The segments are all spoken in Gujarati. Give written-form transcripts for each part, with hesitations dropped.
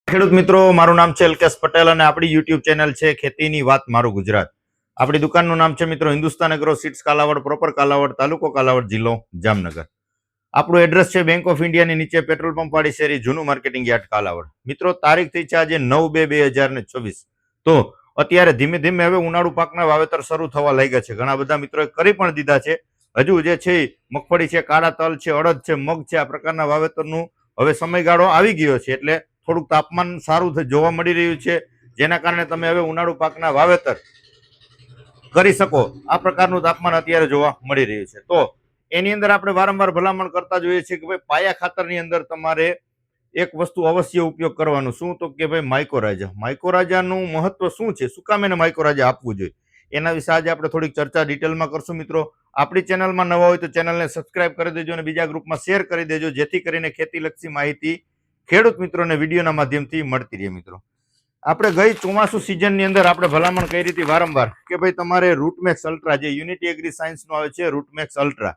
ખેડૂત મિત્રો, મારું નામ છે અલ્કેશ પટેલ અને આપણી યુટ્યુબ ચેનલ છે ખેતીની વાત મારું ગુજરાત. આપણી દુકાનનું નામ છે મિત્રો Hindustan agro seeds Kalavad, proper Kalavad, તાલુકો કાલાવડ, જિલ્લો જામનગર. આપણું એડ્રેસ છે બેંક ઓફ ઇન્ડિયાની નીચે પેટ્રોલ પંપ વાળી શેરી, જૂનું માર્કેટિંગ યાર્ડ કાલાવડ. મિત્રો, તારીખ થઈ છે આજે 9/2/2024. તો અત્યારે ધીમે ધીમે હવે ઉનાળુ પાકના વાવેતર શરૂ થવા લાગ્યા છે. ઘણા બધા મિત્રોએ કરી પણ દીધા છે. હજુ જે છે મગફળી છે, કાળા તલ છે, અડદ છે, મગ છે, આ પ્રકારના વાવેતરનું હવે સમયગાળો આવી ગયો છે. એટલે થોડુંક તાપમાન સારું જોવા મળી રહ્યું છે, જેના કારણે તમે હવે ઉનાળુ પાકના વાવેતર કરી શકો. આ પ્રકારનું તાપમાન અત્યારે જોવા મળી રહ્યું છે. તો એની અંદર આપણે વારંવાર ભલામણ કરતા જોઈએ છીએ કે ભાઈ પાયા ખાતરની અંદર તમારે એક વસ્તુ અવશ્ય ઉપયોગ કરવાનું. શું? તો કે ભાઈ માઇકોરાજા. માઇકોરાજાનું મહત્વ શું છે, શું કામ એને માઇકોરાજા આપવું જોઈએ, એના વિશે આજે આપણે થોડીક ચર્ચા ડિટેલમાં કરશું. મિત્રો, આપણી ચેનલમાં નવા હોય તો ચેનલને સબસ્ક્રાઇબ કરી દેજો અને બીજા ગ્રુપમાં શેર કરી દેજો, જેથી કરીને ખેતીલક્ષી માહિતી ખેડૂત મિત્રોને વિડીયોના માધ્યમથી મળતી રહે. મિત્રો, આપણે ગઈ ચોમાસુ સિઝનની અંદર આપણે ભલામણ કરી હતી વારંવાર કે ભાઈ તમારે રૂટમેક્સ અલ્ટ્રા, જે યુનિટી એગ્રી સાયન્સનો આવે છે, રૂટમેક્સ અલ્ટ્રા,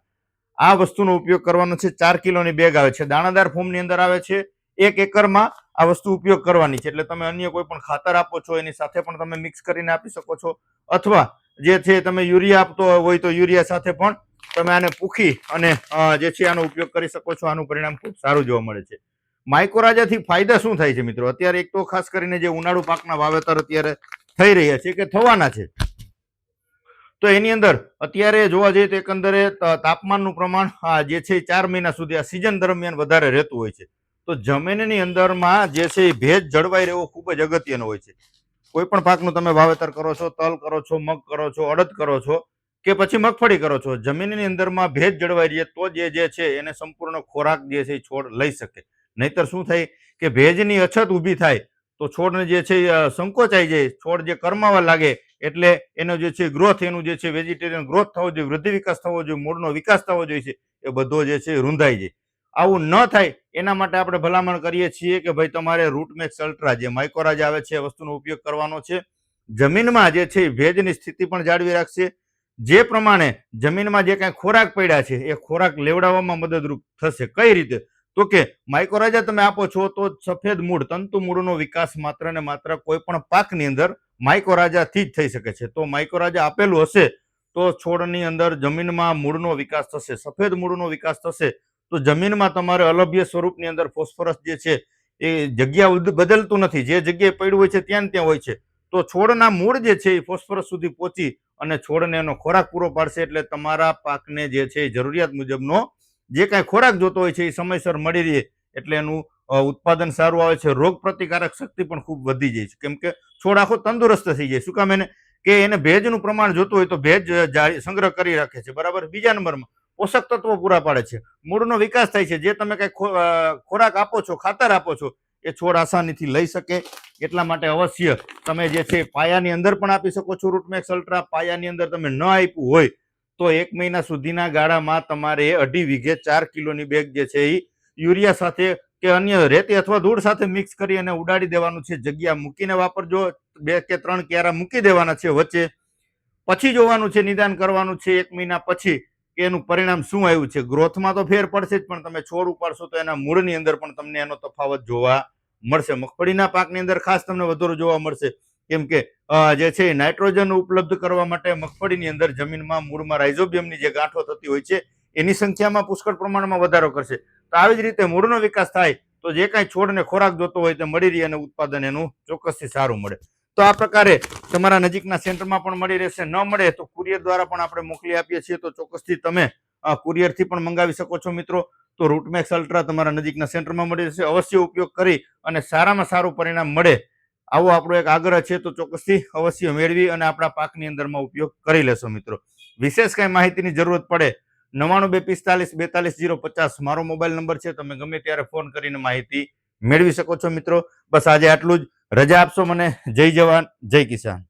આ વસ્તુનો ઉપયોગ કરવાનો છે. 4 કિલોની બેગ આવે છે, દાણાદાર ફોર્મની અંદર આવે છે. 1 એકરમાં આ વસ્તુ ઉપયોગ કરવાની છે. એટલે તમે અન્ય કોઈ પણ ખાતર આપો છો એની સાથે પણ તમે મિક્સ કરીને આપી શકો છો, અથવા જે છે તમે યુરિયા આપતો હોય તો યુરિયા સાથે પણ તમે આને પૂખી અને જે છે આનો ઉપયોગ કરી શકો છો. આનું પરિણામ ખૂબ સારું જોવા મળે છે. માઇકોરાજાથી ફાયદા શું થાય છે મિત્રો? અત્યારે એક તો ખાસ કરીને જે ઉનાળુ પાકના વાવેતર અત્યારે થઈ રહ્યા છે કે થવાના છે, તો એની અંદર અત્યારે જોવા જઈએ તો એકંદરે તાપમાનનું પ્રમાણ જે છે 4 મહિના સુધી આ સિઝન દરમિયાન વધારે રહેતું હોય છે. તો જમીનની અંદરમાં જે છે ભેજ જળવાઈ રહેવો ખૂબ જ અગત્યનો હોય છે. કોઈ પણ પાકનું તમે વાવેતર કરો છો, તલ કરો છો, મગ કરો છો, અડદ કરો છો કે પછી મગફળી કરો છો, જમીનની અંદરમાં ભેજ જળવાઈ રહે તો જે છે એને સંપૂર્ણ ખોરાક જે છે છોડ લઈ શકે. નહીતર શું થાય કે ભેજની અછત ઊભી થાય તો છોડને જે છે સંકોચાઈ જાય, છોડ જે કરમાવા લાગે, એટલે એનો જે છે ગ્રોથ, એનું જે છે વેજીટેરિયન ગ્રોથ થવો જોઈએ, વૃદ્ધિ વિકાસ થવો જોઈએ, મૂળનો વિકાસ થવો જોઈએ છે, એ બધો જે છે રૂંધાઈ જાય. આવું ન થાય એના માટે આપણે ભલામણ કરીએ છીએ કે ભાઈ તમારે રૂટમેક્સ અલ્ટ્રા, જે માઇકોરાજા આવે છે, વસ્તુનો ઉપયોગ કરવાનો છે. જમીનમાં જે છે ભેજની સ્થિતિ પણ જાળવી રાખશે. જે પ્રમાણે જમીનમાં જે કાંઈ ખોરાક પડ્યા છે એ ખોરાક લેવડાવવામાં મદદરૂપ થશે. કઈ રીતે? તો કે માઇકોરાજા તમે આપો છો તો સફેદ મૂળ, તંતુ મૂળનો વિકાસ માત્ર ને માત્ર કોઈ પણ પાકની અંદર માઇકોરાજાથી જ થઈ શકે છે. તો માઇકોરાજા આપેલું હશે તો છોડની અંદર જમીનમાં મૂળનો વિકાસ થશે, સફેદ મૂળનો વિકાસ થશે. તો જમીનમાં તમારે અલભ્ય સ્વરૂપની અંદર ફોસ્ફરસ જે છે એ જગ્યા બદલતું નથી, જે જગ્યાએ પડ્યું હોય છે ત્યાં હોય છે. તો છોડના મૂળ જે છે એ ફોસ્ફરસ સુધી પહોંચી અને છોડને એનો ખોરાક પૂરો પાડશે. એટલે તમારા પાકને જે છે જરૂરિયાત મુજબનો જે કાંઈ ખોરાક જોતો હોય છે એ સમયસર મળી રહે, એટલે એનું ઉત્પાદન સારું આવે છે. રોગ પ્રતિકારક શક્તિ પણ ખૂબ વધી જાય છે, કેમ કે છોડ આખો તંદુરસ્ત થઈ જાય. શું કામ? એને ભેજનું પ્રમાણ જોતું હોય તો ભેજ સંગ્રહ કરી રાખે છે, બરાબર. બીજા નંબરમાં પોષક તત્વો પૂરા પાડે છે, મૂળનો વિકાસ થાય છે. જે તમે કઈ ખોરાક આપો છો, ખાતર આપો છો, એ છોડ આસાનીથી લઈ શકે. એટલા માટે અવશ્ય તમે જે છે પાયાની અંદર પણ આપી શકો છો રૂટમેક્સ અલ્ટ્રા. પાયાની અંદર તમે ન આપ્યું હોય તો 1 મહિના સુધીના ગાળામાં તમારે 2.5 વીઘે 4 કિલોની બેગ જે છે એ યુરિયા સાથે કે અન્ય રેતી અથવા ધૂળ સાથે મિક્સ કરી અને ઉડાડી દેવાનું છે. જગ્યા મૂકીને વાપરજો, 2 કે 3 ક્યારા મૂકી દેવાના છે વચ્ચે. પછી જોવાનું છે, નિદાન કરવાનું છે 1 મહિના પછી કે એનું પરિણામ શું આવ્યું છે. ગ્રોથમાં તો ફેર પડશે જ, પણ તમે છોડ ઉપાડશો તો એના મૂળની અંદર પણ તમને એનો તફાવત જોવા મળશે. મગફળીના પાકની અંદર ખાસ તમને વધારે જોવા મળશે, કેમ કે જે છે નાઇટ્રોજન ઉપલબ્ધ કરવા માટે મગફળીની અંદર જમીનમાં મૂળમાં રાઇઝોબિયમની જે ગાંઠો થતી હોય છે એની સંખ્યામાં પુષ્કળ પ્રમાણમાં વધારો કરશે. તો આવી જ રીતે મૂળનો વિકાસ થાય તો જે કાંઈ છોડને ખોરાક જોતો હોય તે મળી રહે અને ઉત્પાદન એનું ચોક્કસથી સારું મળે. તો આ પ્રકારે તમારા નજીકના સેન્ટરમાં પણ મળી રહેશે. ન મળે તો કુરિયર દ્વારા પણ આપણે મોકલી આપીએ છીએ, તો ચોક્કસથી તમે કુરિયરથી પણ મંગાવી શકો છો. મિત્રો, તો રૂટમેક્સ અલ્ટ્રા તમારા નજીકના સેન્ટરમાં મળી રહેશે. અવશ્ય ઉપયોગ કરી અને સારામાં સારું પરિણામ મળે આવો આપણો એક આગ્રહ છે. તો ચોક્કસથી અવશ્ય મેળવી અને આપણા પાકની અંદરમાં ઉપયોગ કરી લેશો. મિત્રો, વિશેષ કઈ માહિતીની જરૂરત પડે 9925454250 મારો મોબાઈલ નંબર છે. તમે ગમે ત્યારે ફોન કરીને માહિતી મેળવી શકો છો. મિત્રો, બસ આજે આટલું જ. રજા આપશો મને. જય જવાન, જય કિસાન.